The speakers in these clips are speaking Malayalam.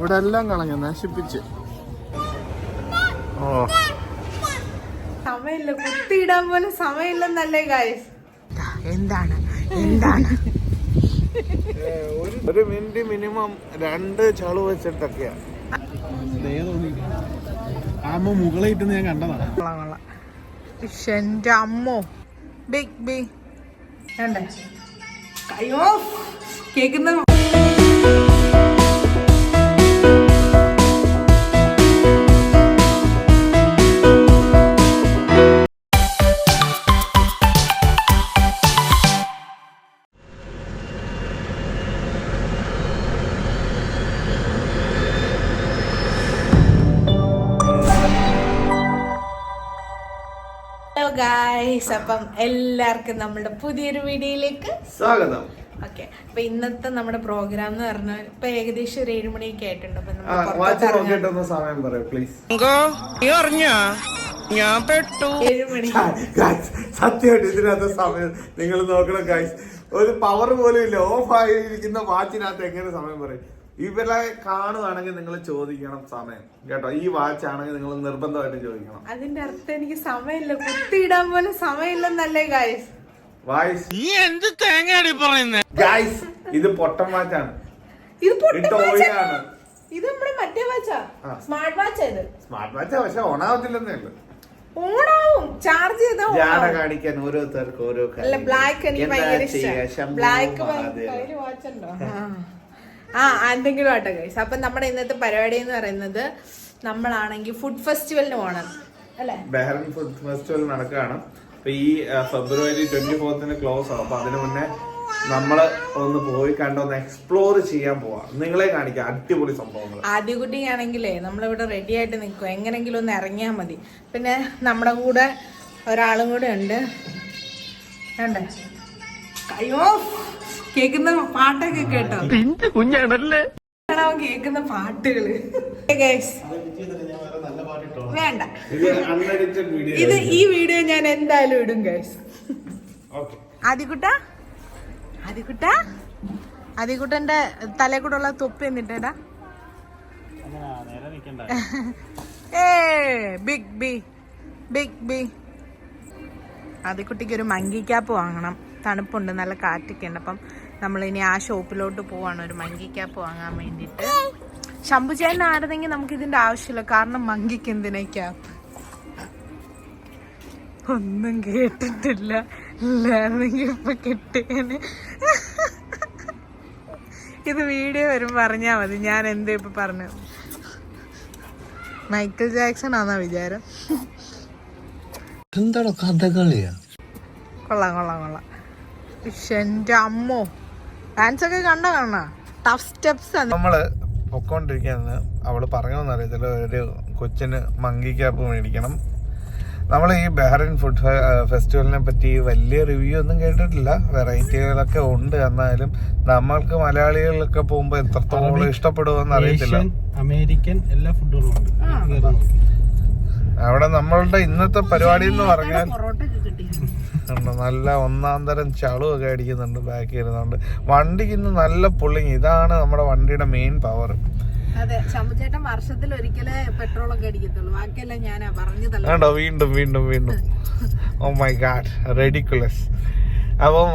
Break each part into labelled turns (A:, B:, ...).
A: ഇവിടെ എല്ലാം കളഞ്ഞ നശിപ്പിച്ച്. ഓ
B: സമയമില്ല, കുത്തിയിടാൻ പോലെ സമയമില്ലെന്നല്ലേ ഗായ്സ്. എന്താണ് എന്താണ്
A: ഒരു മിനിറ്റ് മിനിമം 2 ചളു വെച്ചിട്ടൊക്കെയാ. മുകളിൽ ഞാൻ കണ്ടതാണ്.
B: എന്റെ അമ്മോ, ബിഗ് ബി വേണ്ടേ? അയ്യോ കേക്കുന്ന ഗായ്സ്. അപ്പം എല്ലാവർക്കും നമ്മുടെ പുതിയൊരു വീഡിയോയിലേക്ക്
A: സ്വാഗതം.
B: ഓക്കെ, അപ്പൊ ഇന്നത്തെ നമ്മുടെ പ്രോഗ്രാം എന്ന് പറഞ്ഞാൽ ഇപ്പൊ ഏകദേശം ഒരു 7 മണിയൊക്കെ ആയിട്ടുണ്ട്. അപ്പൊ
A: സമയം പറയൂ പ്ലീസ്.
B: 7 മണി
A: സത്യമായിട്ട് ഇതിനകത്ത് സമയം നിങ്ങൾ നോക്കണം ഗൈസ്. ഒരു പവർ പോലും ഇല്ല. ഓഫ് ആയിരിക്കുന്ന വാച്ചിനകത്ത് എങ്ങനെ സമയം പറയും? ഇവരെ കാണുവാണെങ്കിൽ നിങ്ങൾ ചോദിക്കണം സമയം കേട്ടോ. ഈ വാച്ച് ആണെങ്കിൽ നിങ്ങൾ നിർബന്ധമായിട്ട് ചോദിക്കണം.
B: അതിന്റെ അർത്ഥം എനിക്ക് സമയമില്ല, കുത്തിയിടാൻ പോലെ സമയമില്ലെന്നല്ലേ ഗായ്സ്.
A: ഗായ്സ് ഇത് പൊട്ടൻ വാച്ചാണ്.
B: ഇത് നമ്മുടെ മറ്റേ വാച്ചാ, സ്മാർട്ട് വാച്ചാ. ഇത്
A: സ്മാർട്ട് വാച്ചാ, പക്ഷെ ഓണാവത്തില്ലെന്നേ ഉള്ളു.
B: ഓണാവും, ചാർജ് ചെയ്താ
A: കാണിക്കാൻ ഓരോരുത്തർക്ക് ഓരോ.
B: ബ്ലാക്ക് എനിക്ക് ഭയങ്കര ഇഷ്ടം. ബ്ലാക്ക് വാച്ചുണ്ടോ? എന്തെങ്കിലും ആട്ടെ ഗൈസ്. അപ്പൊ നമ്മുടെ ഇന്നത്തെ പരിപാടി എന്ന് പറയുന്നത്, നമ്മളാണെങ്കിൽ ഫുഡ് ഫെസ്റ്റിവലിന് പോകണം അല്ലെ?
A: ബഹ്റൈൻ ഫുഡ് ഫെസ്റ്റിവൽ നടക്കുകയാണ്. അപ്പൊ ഈ ഫെബ്രുവരി 24 ക്ലോസ് ആവും. അപ്പൊ അതിനു മുന്നേ നമ്മള് ഒന്ന് പോയി കണ്ടൊന്ന് എക്സ്പ്ലോർ ചെയ്യാൻ പോവാ. നിങ്ങളെ കാണിക്കാം അടിപൊളി സംഭവങ്ങൾ.
B: ആദ്യകുട്ടിയാണെങ്കിലേ നമ്മളിവിടെ റെഡി ആയിട്ട് നിൽക്കും, എങ്ങനെങ്കിലും ഒന്ന് ഇറങ്ങിയാൽ മതി. പിന്നെ നമ്മുടെ കൂടെ ഒരാളും കൂടെ ഉണ്ട്. വേണ്ടേ? അയ്യോ കേക്കുന്ന പാട്ടൊക്കെ കേട്ടോ. കുഞ്ഞാണല്ലേ കേക്കുന്ന പാട്ടുകള്. വേണ്ട, ഇത് ഈ വീഡിയോ ഞാൻ എന്തായാലും ഇടും ഗൈസ്. ആദിക്കുട്ടന്റെ തലേ കൂടെ ഉള്ള തൊപ്പി എന്നിട്ടാ. Big B big B. ആദിക്കുട്ടിക്ക് ഒരു മങ്കി ക്യാപ്പ് വാങ്ങണം. തണുപ്പുണ്ട്, നല്ല കാറ്റൊക്കെ ഉണ്ട്. അപ്പം നമ്മളിനി ആ ഷോപ്പിലോട്ട് പോവാണ് ഒരു മങ്കി ക്യാപ്പ് വാങ്ങാൻ വേണ്ടിയിട്ട്. ശംഭുചേട്ടൻ ആയിരുന്നെങ്കിൽ നമുക്ക് ഇതിന്റെ ആവശ്യമില്ല, കാരണം മങ്കിക്ക് എന്തിനാ ക്യാപ്പ്? ഒന്നും കേട്ടിട്ടില്ല. ഇല്ലായിരുന്നെങ്കിൽ ഇപ്പൊ കിട്ടിയേനെ. ഇത് വീഡിയോ വരും പറഞ്ഞാ മതി ഞാൻ എന്താ ഇപ്പൊ പറഞ്ഞു. മൈക്കിൾ ജാക്സൺ ആണെന്നാ വിചാരം.
A: എന്താണോ കഥകളിയാ?
B: കൊള്ളാം കൊള്ളാം കൊള്ളാം. എന്റെ അമ്മോ, ഡാൻസ് ഒക്കെ കാണാ. Tough steps.
A: നമ്മള് പൊക്കോണ്ടിരിക്കാന്ന് അവള് പറഞ്ഞോന്ന് അറിയത്തില്ല. ഒരു കൊച്ചിന് മങ്കി ക്യാപ്പ് മേടിക്കണം. നമ്മൾ ഈ ബഹ്റൈൻ ഫുഡ് ഫെസ്റ്റിവലിനെ പറ്റി വലിയ റിവ്യൂ ഒന്നും കേട്ടിട്ടില്ല. വെറൈറ്റികളൊക്കെ ഉണ്ട്. എന്നാലും നമ്മൾക്ക് മലയാളികളൊക്കെ പോകുമ്പോ എത്രത്തോളം ഇഷ്ടപ്പെടുമെന്ന് അറിയത്തില്ല.
C: അമേരിക്കൻ എല്ലാ ഫുഡുകളും ഉണ്ട്
A: അവിടെ. നമ്മളുടെ ഇന്നത്തെ പരിപാടി എന്ന് പറഞ്ഞാൽ നല്ല ഒന്നാം തരം ചളുവൊക്കെ അടിക്കുന്നുണ്ട്. ബാക്കി ഇരുന്നുണ്ട്. വണ്ടിക്ക് ഇന്ന് നല്ല പുള്ളിങ്. ഇതാണ് നമ്മുടെ വണ്ടിയുടെ മെയിൻ പവർ.
B: അതെ, ശംഭുചേട്ടൻ വർഷത്തിൽ ഒരിക്കലേ പെട്രോളൊക്കെ അടിക്കത്തുള്ളൂ. ബാക്കിയെല്ലാം ഞാനാ പറഞ്ഞതല്ല.
A: കേട്ടോ, വീണ്ടും വീണ്ടും വീണ്ടും. Oh my god, ridiculous. അപ്പം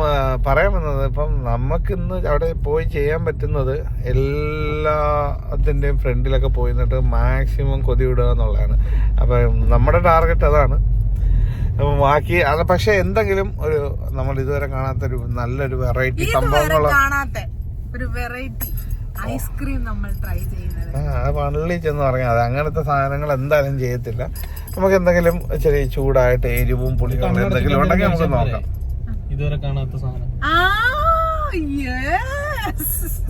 A: പറയാൻ വന്നത്, ഇപ്പം നമുക്കിന്ന് അവിടെ പോയി ചെയ്യാൻ പറ്റുന്നത് എല്ലാത്തിൻ്റെയും ഫ്രണ്ടിലൊക്കെ പോയി നിന്നിട്ട് മാക്സിമം കൊതി വിടുക എന്നുള്ളതാണ്. അപ്പം നമ്മുടെ ടാർഗറ്റ് അതാണ്. അപ്പം ബാക്കി അത് പക്ഷെ എന്തെങ്കിലും ഒരു നമ്മൾ ഇതുവരെ കാണാത്തൊരു നല്ലൊരു വെറൈറ്റി സംഭവങ്ങൾ,
B: ഒരു വെറൈറ്റി ഐസ്ക്രീം നമ്മൾ ട്രൈ ചെയ്യുന്നത്.
A: പള്ളി ചെന്ന് പറഞ്ഞാൽ അത് അങ്ങനത്തെ സാധനങ്ങൾ എന്തായാലും ചെയ്യത്തില്ല. നമുക്ക് എന്തെങ്കിലും ചെറിയ ചൂടായിട്ട് എരിവും പുളികളും എന്തെങ്കിലും ഉണ്ടെങ്കിൽ നമുക്ക് നോക്കാം.
C: ഇതുവരെ കാണാത്ത സാധനം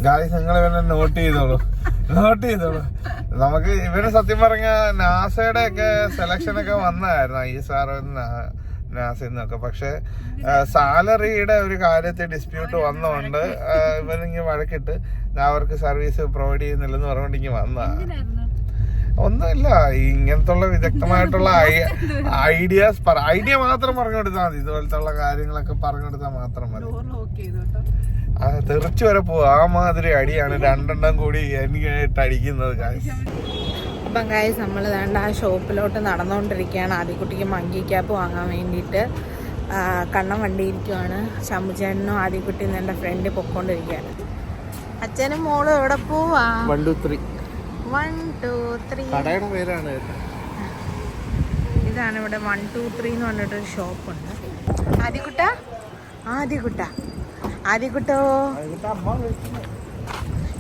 A: ഗായ്സ്, നിങ്ങൾ ഇവനെ നോട്ട് ചെയ്തോളൂ. നമുക്ക് ഇവന് സത്യം പറഞ്ഞ നാസയുടെ ഒക്കെ സെലക്ഷൻ ഒക്കെ വന്നായിരുന്നു, ISRO നാസയിൽ നിന്നൊക്കെ. പക്ഷെ സാലറിയുടെ ഒരു കാര്യത്തിൽ ഡിസ്പ്യൂട്ട് വന്നതുകൊണ്ട് ഇവനിങ്ങനെ വഴക്കിട്ട് അവർക്ക് സർവീസ് പ്രൊവൈഡ് ചെയ്യുന്നില്ലെന്ന് പറഞ്ഞുകൊണ്ട് ഇങ്ങനെ വന്നതാണ്. ഒന്നുമില്ല, ഇങ്ങനത്തുള്ള വിദഗ്ധമായിട്ടുള്ള ഐഡിയ മാത്രം പറഞ്ഞു കൊടുത്താൽ മതി. ഇതുപോലത്തെ ഉള്ള കാര്യങ്ങളൊക്കെ പറഞ്ഞു കൊടുത്താൽ മാത്രം മതി. തെറിച്ചു വരെ പോവും. ആ മാതിരി അടിയാണ് 2 എണ്ണം കൂടി എനിക്കായിട്ട് അടിക്കുന്നത്.
B: അപ്പം ഗൈസ് നമ്മൾ വേണ്ട ആ ഷോപ്പിലോട്ട് നടന്നുകൊണ്ടിരിക്കുകയാണ്. ആദ്യക്കുട്ടിക്ക് മങ്കി ക്യാപ്പ് വാങ്ങാൻ വേണ്ടിയിട്ട് കണ്ണം വണ്ടിയിരിക്കുവാണ്. ശമ്പുചേട്ടനും ആദ്യക്കുട്ടി എൻ്റെ ഫ്രണ്ട് പൊക്കോണ്ടിരിക്കുകയാണ്. അച്ഛനും മോളും എവിടെ പോവാ?
A: 1 2 3
B: 1 2 3
A: കടയുടെ പേരാണ്.
B: ഇതാണ് ഇവിടെ 1 2 3 എന്ന് പറഞ്ഞിട്ടൊരു ഷോപ്പുണ്ട്. ആദ്യക്കുട്ടോ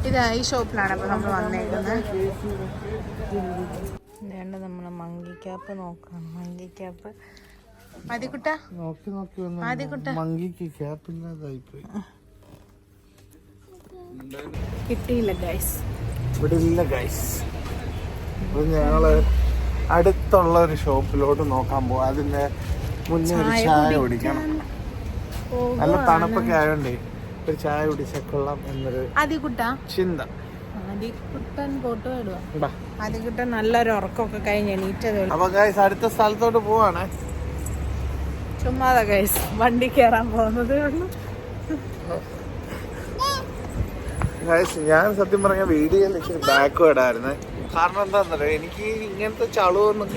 B: ഇതാ ഈ ഷോപ്പിലാണ് അപ്പോൾ നമ്മൾ വന്നേക്കുന്നത്. വേണ്ട നമ്മൾ മങ്കി ക്യാപ്പ് നോക്കാം. മങ്കി ക്യാപ്പ് ആദ്യക്കുട്ട
A: മങ്കിക്ക് ക്യാപ്പില്ലാതായി പോയി.
B: കിട്ടിയില്ല ഗൈസ്.
A: ഇവിടെ ഇല്ല ഗൈസ്. അപ്പൊ ഞങ്ങള് അടുത്തുള്ള ഒരു ഷോപ്പിലോട്ട് നോക്കാൻ പോവാ. അതിന്റെ മുന്നേ ഒരു ചായ കുടിക്കണം. നല്ല തണുപ്പൊക്കെ ആയോണ്ടേ ഒരു ചായ കുടിച്ചാൽ കൊള്ളാം എന്നൊരു ചിന്ത.
B: ആദ്യക്കുട്ടൻ ഫോട്ടോ ഇടുക. ആദ്യക്കുട്ടൻ നല്ലൊരു ഉറക്കമൊക്കെ കഴിഞ്ഞ് എണീറ്റത്.
A: അപ്പൊ ഗൈസ് അടുത്ത സ്ഥലത്തോട്ട് പോവാണ്.
B: ചുമ്മാതാ ഗൈസ്, വണ്ടി കയറാൻ പോകുന്നതേ ഉള്ളൂ.
A: ഗൈസ് ഞാൻ സത്യം പറഞ്ഞ വീഡിയോയിൽ ഇച്ചിരി ബാക്ക്വേർഡ് ആയിരുന്നു. കാരണം എന്താന്നറിയോ, എനിക്ക് ഇങ്ങനത്തെ ചളുവൊന്നും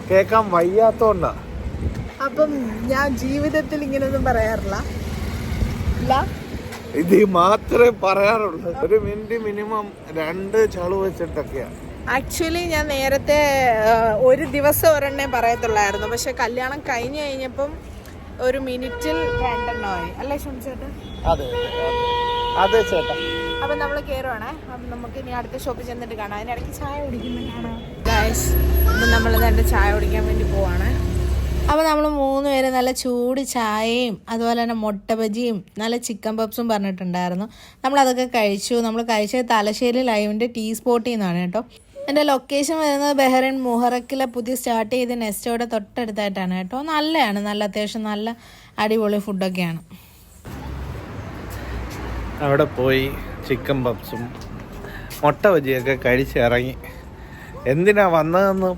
A: കേൾക്കാൻ വയ്യാത്തോണ്ടാ.
B: അപ്പം ഞാൻ ജീവിതത്തിൽ ഇങ്ങനെയൊന്നും പറയാറില്ല.
A: ഇത് മാത്രമേ പറയാറുള്ളൂ. ഒരു മിനിറ്റ് മിനിമം 2 ചളു വെച്ചിട്ടൊക്കെയാണ്.
B: ആക്ച്വലി ഞാൻ നേരത്തെ ഒരു ദിവസം ഒരെണ്ണേ പറയത്തുള്ളായിരുന്നു. പക്ഷെ കല്യാണം കഴിഞ്ഞ് കഴിഞ്ഞപ്പം ഒരു മിനിറ്റിൽ 2 എണ്ണമായി. അല്ലേ ചേട്ടാ?
A: അതെ ചേട്ടാ.
B: അപ്പം നമ്മൾ കയറുവാണേ. അപ്പം നമുക്ക് ഇനി അടുത്ത ഷോപ്പിൽ ചെന്നിട്ട് കാണാം. അതിനിടയ്ക്ക് ചായ കുടിക്കുന്നുണ്ടാണ് ഗൈസ്. അപ്പം നമ്മൾ എൻ്റെ ചായ കുടിക്കാൻ വേണ്ടി പോവാണ്. അപ്പോൾ നമ്മൾ 3 പേര് നല്ല ചൂട് ചായയും അതുപോലെ തന്നെ മുട്ട ബജിയും നല്ല ചിക്കൻ പപ്സും പറഞ്ഞിട്ടുണ്ടായിരുന്നു. നമ്മളതൊക്കെ കഴിച്ചു. നമ്മൾ കഴിച്ചത് തലശ്ശേരി ലൈവിൻ്റെ ടീ സ്പോട്ടിൽ നിന്നാണ് കേട്ടോ. എൻ്റെ ലൊക്കേഷൻ വരുന്നത് ബഹ്റൈൻ മുഹറക്കിലെ പുതിയ സ്റ്റാർട്ട് ചെയ്ത നെസ്റ്റോയുടെ തൊട്ടടുത്തായിട്ടാണ് കേട്ടോ. നല്ലതാണ്, നല്ല അത്യാവശ്യം നല്ല അടിപൊളി ഫുഡൊക്കെയാണ്.
A: അവിടെ പോയി ചിക്കൻ പപ്സും മുട്ട ബജിയൊക്കെ കഴിച്ചിറങ്ങി. എന്തിനാ വന്നതെന്ന്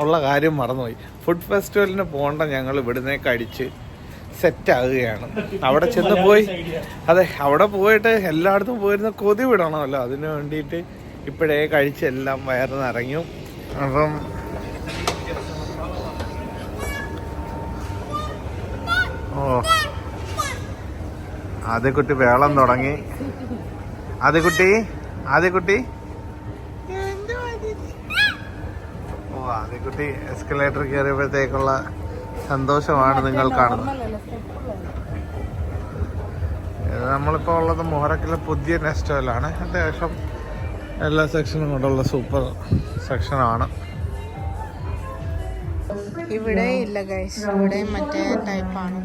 A: ഉള്ള കാര്യം മറന്നുപോയി. ഫുഡ് ഫെസ്റ്റിവലിന് പോകേണ്ട ഞങ്ങൾ ഇവിടുന്ന് കഴിച്ച് സെറ്റാകുകയാണ്. അവിടെ ചെന്ന് പോയി, അതെ അവിടെ പോയിട്ട് എല്ലായിടത്തും പോയിരുന്ന കൊതി വിടണമല്ലോ. അതിന് വേണ്ടിയിട്ട് ഇപ്പോഴേ കഴിച്ച് എല്ലാം വയറ് നിറഞ്ഞു. അപ്പം ആദ്യക്കുട്ടി വേളം തുടങ്ങി. ആദ്യക്കുട്ടി ആദ്യക്കുട്ടി എസ്കലേറ്റർ കയറിയപ്പോഴത്തേക്കുള്ള സന്തോഷമാണ് നിങ്ങൾ കാണുന്നത്. ഇത് നമ്മളിപ്പോൾ ഉള്ളത് മുഹറക്കിലെ പുതിയ നെസ്റ്റോയിലാണ്. അത്യാവശ്യം എല്ലാ സെക്ഷനും കൊണ്ടുള്ള സൂപ്പർ സെക്ഷനാണ്.
B: ഇവിടെ ഇല്ല ഗൈസ്, ഇവിടെ മറ്റേ ടൈപ്പാണ്,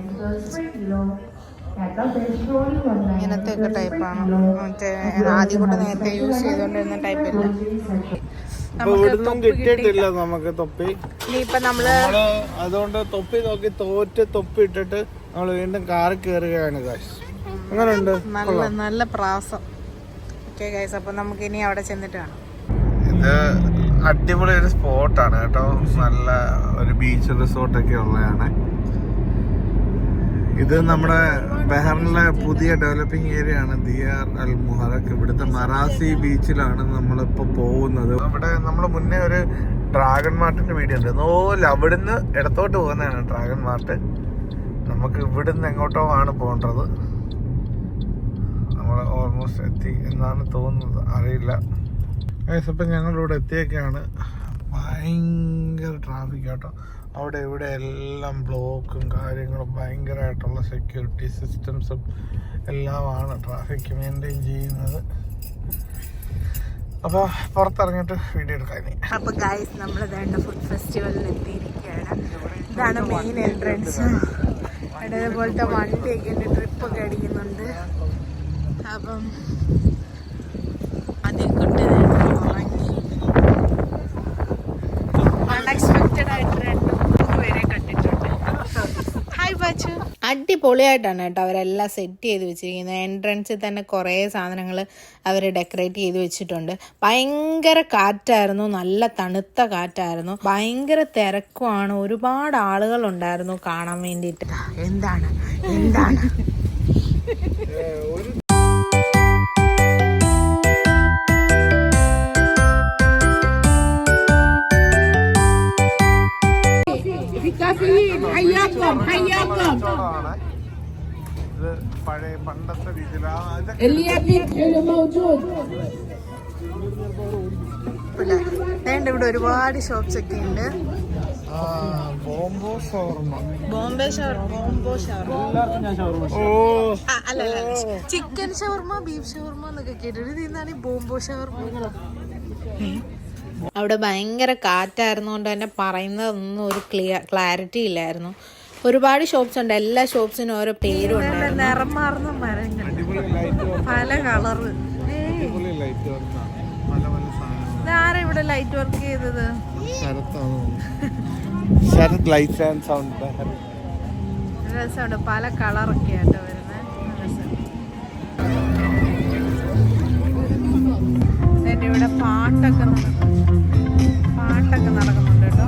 B: ഇങ്ങനത്തെ ഒക്കെ ടൈപ്പാണ്. മറ്റേ ആദ്യം കൊണ്ട് നേരത്തെ യൂസ് ചെയ്തുകൊണ്ടിരുന്ന ടൈപ്പില്ല.
A: കിട്ടിയിട്ടില്ല നമുക്ക് തൊപ്പി.
B: ഇനിയിപ്പൊ നമ്മള്
A: അതുകൊണ്ട് തൊപ്പി നോക്കി തൊപ്പി ഇട്ടിട്ട് നമ്മൾ വീണ്ടും കാറിൽ കയറുകയാണ് ഗൈസ്. അങ്ങനെയുണ്ട്,
B: നല്ല പ്രാസം. ഓക്കെ ഗൈസ്, അപ്പൊ നമുക്ക് ഇനി അവിടെ ചെന്നിട്ട് കാണാം.
A: ഇത് അടിപൊളി ഒരു സ്പോട്ടാണ് കേട്ടോ. നല്ല ഒരു ബീച്ച് റിസോർട്ടൊക്കെ ഉള്ളതാണ്. ഇത് നമ്മുടെ ബഹ്റിനിലെ പുതിയ ഡെവലപ്പിംഗ് ഏരിയ ആണ് ദിയാർ അൽ മുഹറക്ക്. ഇവിടുത്തെ മറാസി ബീച്ചിലാണ് നമ്മളിപ്പോൾ പോകുന്നത്. ഇവിടെ നമ്മൾ മുന്നേ ഒരു ഡ്രാഗൺ മാർട്ടിന്റെ വീഡിയോ ഉണ്ട്. അവിടുന്ന് ഇടത്തോട്ട് പോകുന്നതാണ് ഡ്രാഗൺ മാർട്ട്. നമുക്ക് ഇവിടുന്ന് എങ്ങോട്ടോ ആണ് പോകേണ്ടത്. നമ്മൾ ഓൾമോസ്റ്റ് എത്തി എന്നാണ് തോന്നുന്നത്, അറിയില്ല. ഇപ്പം ഞങ്ങളിവിടെ എത്തിയൊക്കെയാണ്. ഭയങ്കര ട്രാഫിക് കേട്ടോ. അവിടെ ഇവിടെ എല്ലാം ബ്ലോക്കും കാര്യങ്ങളും ഭയങ്കരമായിട്ടുള്ള സെക്യൂരിറ്റി സിസ്റ്റംസും എല്ലാമാണ് ട്രാഫിക് മെയിൻറ്റെയിൻ ചെയ്യുന്നത്. അപ്പോൾ പുറത്തിറങ്ങിയിട്ട് വീഡിയോ എടുക്കാൻ.
B: അപ്പോൾ ഗൈസ്, നമ്മൾ വേണ്ട ഫുഡ് ഫെസ്റ്റിവലിൽ എത്തിയിരിക്കുകയാണ്. ഇതാണ് മെയിൻ എൻട്രൻസ്. അതേപോലത്തെ വണ്ടിയൊക്കെ ഉണ്ട്, ട്രിപ്പൊക്കെ അടിക്കുന്നുണ്ട്. അപ്പം അതിൽ കൊണ്ട് അൺഎക്സ്പെക്റ്റഡ് ആയിട്ട് 2-3 പേരെ കണ്ടിട്ടുണ്ട്. ഹായ് ബാച്ചു. അടിപൊളിയായിട്ടാണ് കേട്ടോ അവരെല്ലാം സെറ്റ് ചെയ്ത് വെച്ചിരിക്കുന്നത്. എൻട്രൻസിൽ തന്നെ കുറേ സാധനങ്ങൾ അവർ ഡെക്കറേറ്റ് ചെയ്ത് വെച്ചിട്ടുണ്ട്. ഭയങ്കര കാറ്റായിരുന്നു, നല്ല തണുത്ത കാറ്റായിരുന്നു, ഭയങ്കര തിരക്കുമാണ്, ഒരുപാട് ആളുകളുണ്ടായിരുന്നു കാണാൻ വേണ്ടിയിട്ട്. എന്താണ്
A: പഴയ പണ്ടത്തെ രീതിയിൽ
B: ഇവിടെ ഒരുപാട് ഷോപ്സ് ഒക്കെ ഉണ്ട്.
A: ബോംബോ ഷവർമ,
B: ബോംബെ ഷവർമ, അല്ല ചിക്കൻ ഷവർമ, ബീഫ് ഷവർമ എന്നൊക്കെ കേട്ടിട്ട് ഇന്നാണ് ഈ ബോംബോ ഷവർമ. അവിടെ ഭയങ്കര കാറ്റായിരുന്നുകൊണ്ട് തന്നെ പറയുന്നതൊന്നും ഒരു ക്ലാരിറ്റി ഇല്ലായിരുന്നു. ഒരുപാട് ഷോപ്സ് ഉണ്ട്, എല്ലാ ഷോപ്സിനും ഓരോ പേരും ഉണ്ട്. നിറം മാറുന്ന മരങ്ങൾ, പല കളറ്. ആരാ ഇവിടെ ലൈറ്റ് വർക്ക് ചെയ്തത്? രസമുണ്ട്, പല കളറൊക്കെ ആട്ടോ വരുന്നത്. ഇവിടെ പാട്ടൊക്കെ നടക്കുന്നുണ്ട് കേട്ടോ.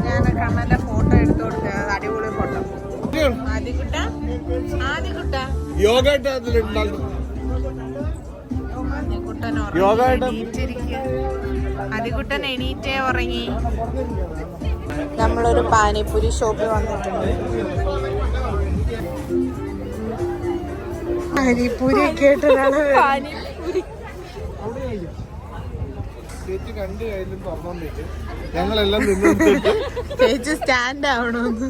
B: ഞാൻ കണ്ണന്റെ ഫോട്ടോ എടുത്തു കൊടുത്തത്, അടിപൊളി ഫോട്ടോ. അതികുട്ടൻ എണീറ്റേ ഉറങ്ങി. നമ്മളൊരു പാനിപ്പൂരി ഷോപ്പിൽ വന്നിട്ടുണ്ട്. പാനിപ്പൂരി ഒക്കെ ആയിട്ടൊരാള്
A: ഞങ്ങളെല്ലാം
B: ചേച്ചി സ്റ്റാൻഡ് ആവണമെന്ന്.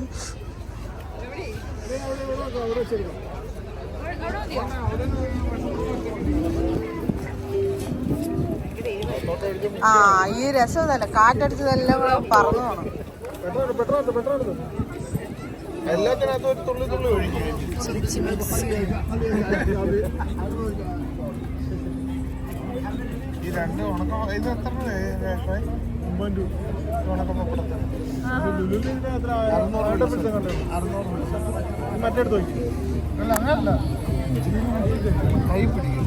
B: ആ ഈ രസം തന്നെ, കാറ്റടിച്ചതെല്ലാം പറന്നു പോണം.
A: എല്ലാത്തിനകത്തും ഒരു തുള്ളി തുള്ളി ഒഴിക്കും. ഈ രണ്ട് ഉണക്ക ഇത് എത്ര രൂപ? 50 രൂപ ഉണക്കപ്പടത്തിന്. 600 മറ്റെടുത്ത് നോക്കി. അല്ല അങ്ങനല്ല, കൈ പിടിക്കും.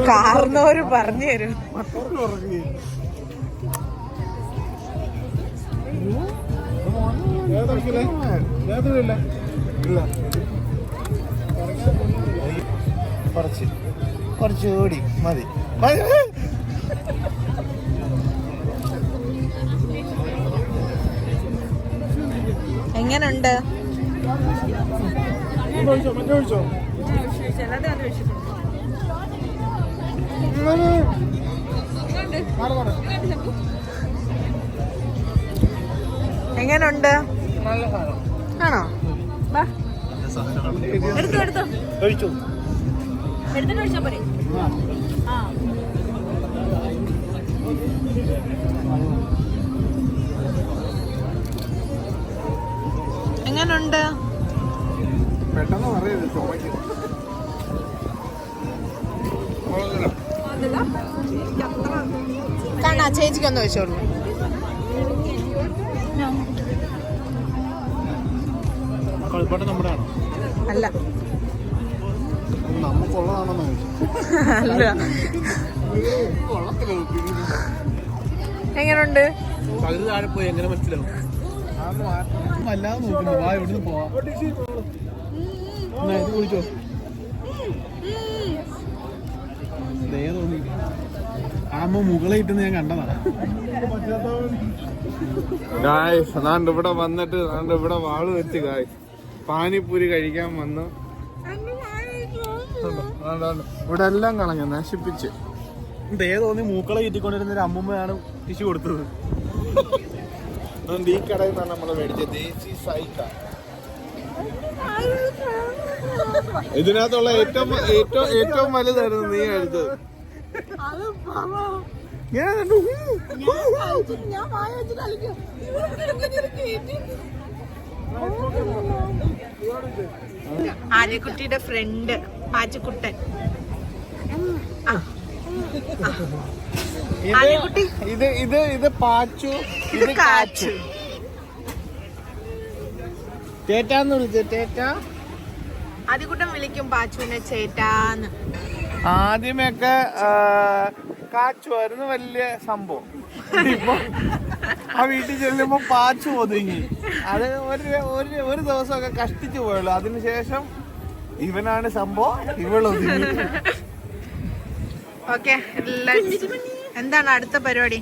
B: കാർന്നോര് പറഞ്ഞു തരും.
A: കുറച്ചുകൂടി മതി.
B: എങ്ങനുണ്ട്? എങ്ങനുണ്ട്? ആണോ? എങ്ങനുണ്ട്?
A: പെട്ടെന്ന് പറയരുത്, ചുമയ്ക്കും.
B: കാണാ ചേച്ചിക്കൊന്ന് വെച്ചോളൂ. അല്ല
A: നമുക്കുള്ളതാണെന്ന്
B: അല്ല. എങ്ങനുണ്ട്?
C: പകുതി താഴെ പോയി എങ്ങനെ മനസ്സിലാവും? അല്ലാതെ നോക്കുന്നു. വാ ഇവിടുന്ന് പോവാ. ഇത് കുടിച്ചോ. ദയ തോന്നി. ആമ്മ മുകളിലിട്ടെന്ന് ഞാൻ കണ്ടതാണ്.
A: ഇവിടെ വന്നിട്ട് ഇവിടെ വാള് വെച്ച് പാനിപ്പൂരി കഴിക്കാൻ വന്നു. ഇവിടെ എല്ലാം കളഞ്ഞു, നശിപ്പിച്ച്.
C: ദേ തോന്നി മൂക്കളെ ചുറ്റിക്കൊണ്ടിരുന്ന ഒരു അമ്മൂമ്മയാണ് ടിഷ്യൂ കൊടുത്തത്.
A: ഈ കടയിൽ നിന്നാണ് നമ്മൾ മേടിച്ച ദേശി സൈക്ക. ഇതിനകത്തുള്ള ഏറ്റവും വലുതായിരുന്നു നീ കഴിച്ചത്.
B: ആര്യക്കുട്ടിയുടെ ഫ്രണ്ട് പാച്ചക്കുട്ടൻ.
A: ഇത് പാച്ചു, ഇത് കാച്ചു. ചേട്ടാന്ന് വിളിച്ച ചേട്ട.
B: ആദ്യക്കുട്ടൻ വിളിക്കും പാച്ചുവിനെ ചേട്ടാന്ന്.
A: ആദ്യമൊക്കെ കാച്ചുവായിരുന്നു വലിയ സംഭവം. ഇപ്പൊ ആ വീട്ടിൽ ചെല്ലുമ്പോ പാച്ചു ഒതുങ്ങി. അത് ഒരു ദിവസമൊക്കെ കഷ്ടിച്ചു പോയുള്ളൂ. അതിനുശേഷം ഇവനാണ് സംഭവം, ഇവളൊതുങ്ങി.
B: ഓക്കെ, എന്താണ് അടുത്ത പരിപാടി?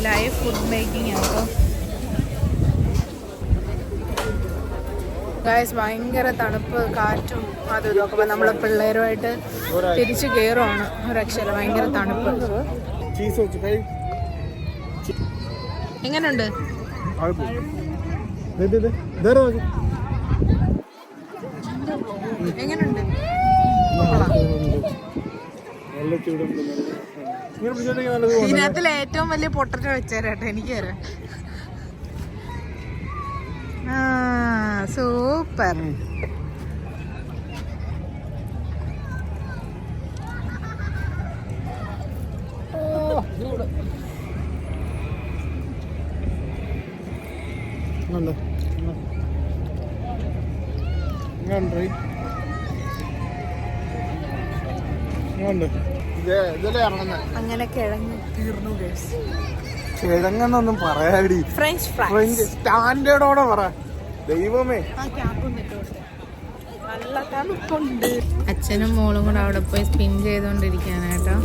B: ലൈവ് ഫുഡ് മേക്കിംഗ് ആണ്. ഗായ്സ്, ഭയങ്കര തണുപ്പ്, കാറ്റും അതും ഇതൊക്കെ. അപ്പൊ നമ്മള് പിള്ളേരുമായിട്ട് തിരിച്ചു കയറുവാണ്. ഒരക്ഷരം ഭയങ്കര തണുപ്പ്. എങ്ങനെയുണ്ട്? എങ്ങനെയുണ്ട്? ഇതിനകത്തിൽ ഏറ്റവും വലിയ പൊട്ടറ്റോ വെച്ചേരാട്ടോ എനിക്ക് തരാം. സൂപ്പർ. അങ്ങനെ കിഴങ്ങ് തീർന്നു.
A: കിഴങ്ങെന്നൊന്നും പറയാടി,
B: ഫ്രഞ്ച്
A: ഫ്രഞ്ച് സ്റ്റാൻഡേർഡോടെ പറ. ദൈവമേ,
B: നല്ല തണുപ്പുണ്ട്. അച്ഛനും മോളും കൂടെ അവിടെ പോയി സ്പിൻ ചെയ്തോണ്ടിരിക്കാനാട്ടോ.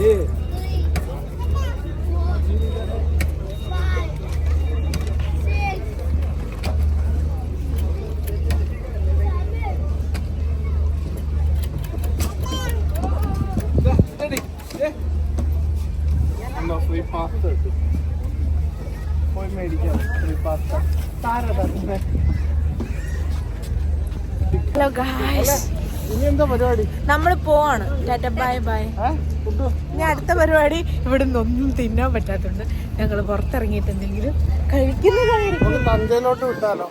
A: ഫ്രീ പാസ്ത കിട്ടും, പോയി മേടിക്കാം. ഫ്രീ പാസ്ത
B: ഹലോ ഗായ്സ്,
A: ഇനി എന്താ പരിപാടി?
B: നമ്മള് പോവാണ്. Tata bye bye. ഇനി അടുത്ത പരിപാടി ഇവിടെ നിന്നൊന്നും തിന്നാൻ പറ്റാത്തതുകൊണ്ട് ഞങ്ങൾ പുറത്തിറങ്ങിയിട്ട് എന്തെങ്കിലും കഴിക്കുന്നതായിരിക്കും.
A: തഞ്ചയിലോട്ട് വിട്ടാലോ?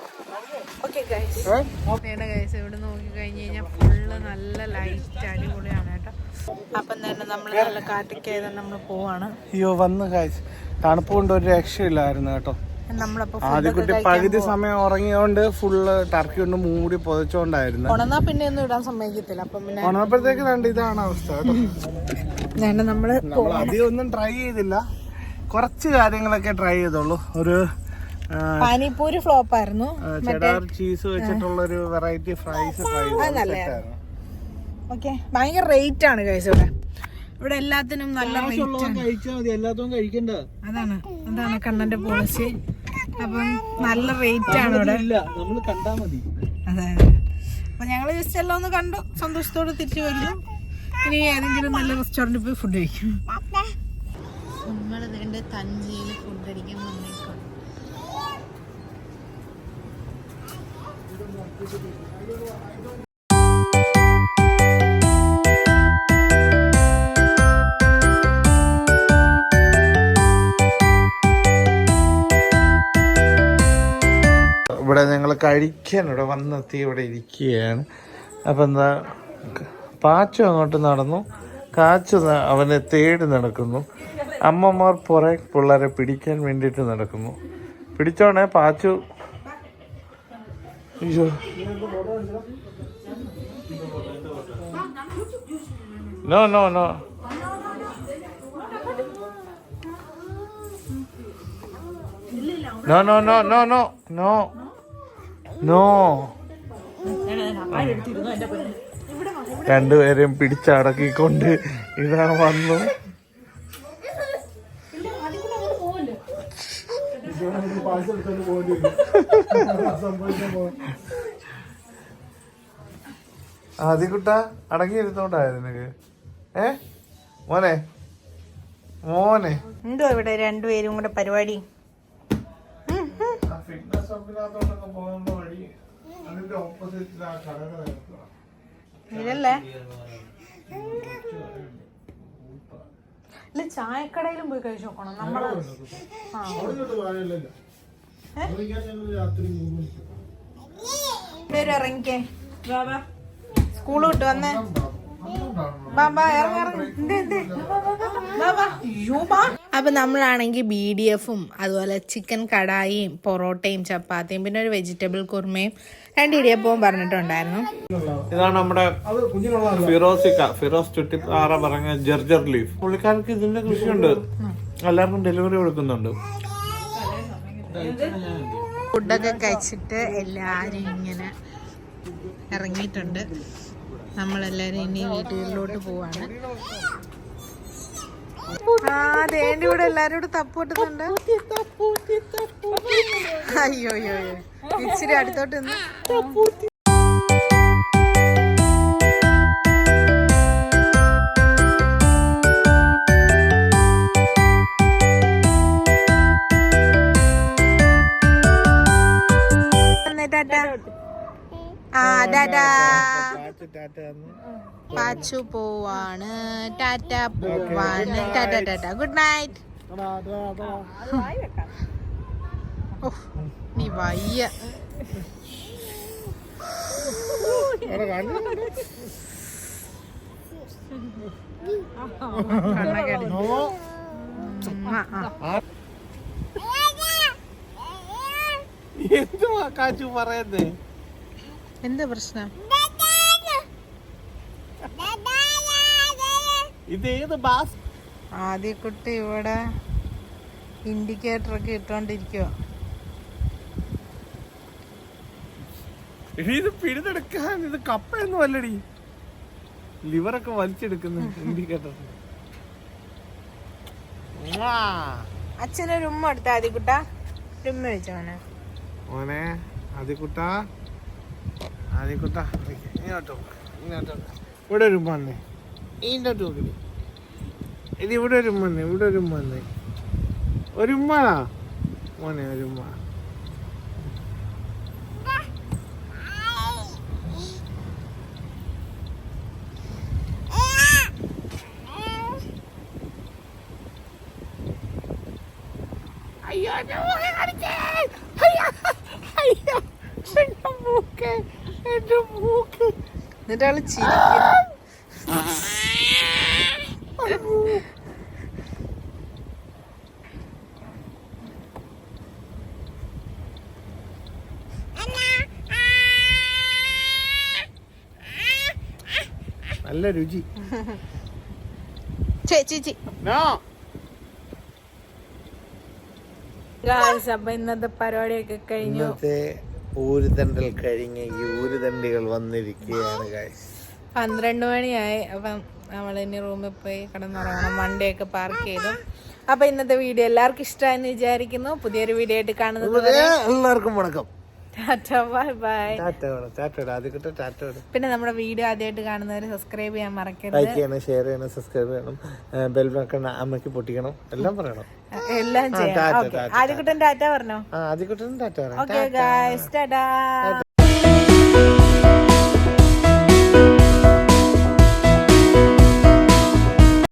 B: ഓക്കെ ഗൈസ്, ഗൈസ് ഇവിടെ നോക്കി കഴിഞ്ഞ് കഴിഞ്ഞാൽ ഫുള്ള് നല്ല ലൈറ്റ് അടിപൊളിയാണ് കേട്ടോ. അപ്പം തന്നെ നമ്മൾ നല്ല കാറ്റൊക്കെ ആയതുകൊണ്ട് നമ്മൾ പോവാണ്.
A: അയ്യോ വന്ന് ഗൈസ്, തണുപ്പ് കൊണ്ട് ഒരു രക്ഷയില്ലായിരുന്നു കേട്ടോ. ആദ്യക്കുട്ടി പകുതി സമയം ഉറങ്ങിയോണ്ട് ഫുള്ള് ടർക്കി കൊണ്ട് മൂടി പൊതച്ചോണ്ടായിരുന്നു.
B: ഉണന്നാ പിന്നെ ഒന്നും ഇടാൻ സമ്മതിക്കത്തില്ല. അപ്പം പിന്നെ
A: ഉണർന്നപ്പോഴത്തേക്ക് രണ്ട് ഇതാണ് അവസ്ഥ കേട്ടോ. നമ്മൾ അധികം ഒന്നും ട്രൈ ചെയ്തില്ല, കുറച്ച് കാര്യങ്ങളൊക്കെ ട്രൈ ചെയ്തോളൂ. ഒരു
B: പാനിപൂരി ഫ്ലോപ്പ് ആയിരുന്നു.
A: ചെഡാർ ചീസ് വെച്ചിട്ടുള്ള ഒരു വെറൈറ്റി ഫ്രൈസ് ട്രൈ ചെയ്തു.
B: ഓക്കെ, ഭയങ്കര റേറ്റ് ആണ് ഗൈസ് ഇവിടെ എല്ലാത്തിനും നല്ല റേറ്റ് ആണ്.
C: കഴിച്ചാൽ മതി, എല്ലാത്തും കഴിക്കണ്ട.
B: അതാണ് കണ്ണന്റെ പോളിസി. അപ്പം നല്ല റേറ്റ് ആണ് ഇവിടെ.
C: നമ്മള് കണ്ടാ മതി.
B: അതെ, അപ്പൊ ഞങ്ങള് ജസ്റ്റ് എല്ലാം ഒന്ന് കണ്ടു സന്തോഷത്തോടെ തിരിച്ചു വരുന്നു. ഇനി ഏതെങ്കിലും നല്ല റെസ്റ്റോറൻറ്റിൽ പോയി ഫുഡ് കഴിക്കും. നമ്മൾ തഞ്ചിയിൽ ഫുഡ് അടിക്കാൻ വന്നേക്കാം.
A: ഇവിടെ ഞങ്ങൾ കഴിക്കാൻ ഇവിടെ വന്നെത്തി ഇവിടെ ഇരിക്കുകയാണ്. അപ്പം എന്താ, പാച്ചു അങ്ങോട്ട് നടന്നു, കാച്ചു അവനെ തേടി നടക്കുന്നു. അമ്മമാർ പുറേ പിള്ളേരെ പിടിക്കാൻ വേണ്ടിയിട്ട് നടക്കുന്നു. പിടിച്ചോണേ പാച്ചു. അയ്യോ, no no no no no no no no no no. രണ്ടുപേരെയും പിടിച്ചടക്കിക്കൊണ്ട് ഇതാ വന്നു. ആദ്യക്കുട്ട അടങ്ങിയിരുന്നോണ്ടായോ നിനക്ക്? മോനെ മോനെ
B: എന്തോ ഇവിടെ രണ്ടുപേരും കൂടെ പരിപാടി.
A: ഫിറ്റ്നസ് ഹബിനകത്തോട്ടൊക്കെ പോകുന്ന വഴി അതിന്റെ ഓപ്പോസിറ്റിൽ ആ കടകൾ
B: ഇതല്ലേ ഇല്ല, ചായക്കടയിലും പോയി കഴിച്ചു നോക്കണം നമ്മള്. ഇറങ്ങിക്കേ സ്കൂള് വിട്ട് വന്നേ. അപ്പൊ നമ്മളാണെങ്കിൽ BDF-ഉം അതുപോലെ ചിക്കൻ കടായിയും പൊറോട്ടയും ചപ്പാത്തിയും പിന്നെ ഒരു വെജിറ്റബിൾ കുർമയും 2 ഇടിയപ്പവും പറഞ്ഞിട്ടുണ്ടായിരുന്നു.
A: ഇതാണ് നമ്മുടെ ഫിറോസ് ചുട്ടിപ്പാറ പറഞ്ഞ ജർജർ ലീഫ്. പുള്ളിക്കാർക്ക് ഇതിന്റെ കൃഷിയുണ്ട്, എല്ലാവർക്കും ഡെലിവറി കൊടുക്കുന്നുണ്ട്.
B: ഫുഡൊക്കെ കഴിച്ചിട്ട് എല്ലാരും ഇങ്ങനെ ഇറങ്ങിയിട്ടുണ്ട്. നമ്മളെല്ലാരും ഇനി വീട്ടുകളിലോട്ട് പോവാണ്. ദേണ്ടി ഇവിടെ എല്ലാരും കൂടെ തപ്പ് പൊട്ടുന്നുണ്ട്. അയ്യോ അയ്യോ അയ്യോ, ഇച്ചിരി അടുത്തോട്ട് നിന്ന്. പാച്ചു പോവാണ്. ടാറ്റ പോവാണ്. Tata Tata, good night. നീ വയ്യ.
A: എന്തുവാ കാച്ചു പറയുന്നേ?
B: എന്താ പ്രശ്നം?
A: ഇതേത് ബാസ്?
B: ആദ്യക്കുട്ടി ഇവിടെ ഇൻഡിക്കേറ്റർ ഒക്കെ ഇട്ടോണ്ടിരിക്കുവോ.
A: ഇത് പിടിതെടുക്കാൻ ഇത് കപ്പയൊന്നും അല്ലടി, ലിവറൊക്കെ വലിച്ചെടുക്കുന്ന ഇൻഡിക്കേറ്റർ.
B: അച്ഛനൊരു ഉമ്മ എടുത്ത ആദ്യക്കുട്ട, ഉമ്മ വെച്ചോനെ.
A: മോനെ ആദ്യക്കുട്ട, ആദ്യക്കുട്ട ഇങ്ങോട്ടോ ഇങ്ങോട്ടോ. ഇവിടെ ഒരു ഉമ്മ വന്നേ, ഇങ്ങോട്ട് നോക്കി. ഇത് ഇവിടെ ഒരു ഉമ്മ വന്നേ, ഇവിടെ ഒരു ഉമ്മ വന്നേ. ഒരു ഉമ്മടാ മോനെ, ഒരു ഉമ്മ. അയ്യോ എന്റെ മൂക്ക് കടിച്ചേ, അയ്യോ എന്റെ മൂക്ക്, എന്റെ മൂക്ക്.
B: എന്നിട്ട് ആള് ചിരിക്കും.
A: നല്ല രുചി.
B: ചേച്ചി അപ്പൊ ഇന്നത്തെ പരിപാടിയൊക്കെ കഴിഞ്ഞു.
A: ഇന്നത്തെ ഊരുതണ്ടൽ കഴിഞ്ഞ് ഈ ഊരുതണ്ടികൾ വന്നിരിക്കുകയാണ്.
B: 12 മണിയായി. അപ്പം നമ്മൾ ഇനി റൂമിൽ പോയി കിടന്നുറങ്ങണം. വണ്ടിയൊക്കെ പാർക്ക് ചെയ്തു. അപ്പൊ ഇന്നത്തെ വീഡിയോ എല്ലാവർക്കും ഇഷ്ടമായെന്ന് വിചാരിക്കുന്നു. പുതിയൊരു വീഡിയോ ആയിട്ട് കാണുന്നത്
A: എല്ലാവർക്കും വണക്കം.
B: Bye bye.
A: പിന്നെ
B: നമ്മുടെ വീഡിയോ ആദ്യമായിട്ട് കാണുന്നവര് സബ്സ്ക്രൈബ് ചെയ്യാൻ മറക്കരുത്.
A: ലൈക്ക് ചെയ്യണം, ഷെയർ ചെയ്യണം, സബ്സ്ക്രൈബ് ചെയ്യണം, ബെൽ ബട്ടൺ അമ്മയ്ക്ക് പൊട്ടിക്കണം, എല്ലാം പറയണം,
B: എല്ലാം ചെയ്യാം. ആദ്യക്കുട്ടൻ ടാറ്റ പറഞ്ഞോ.
A: ആദ്യക്കുട്ടൻ ടാറ്റ.
B: Okay guys, Tata.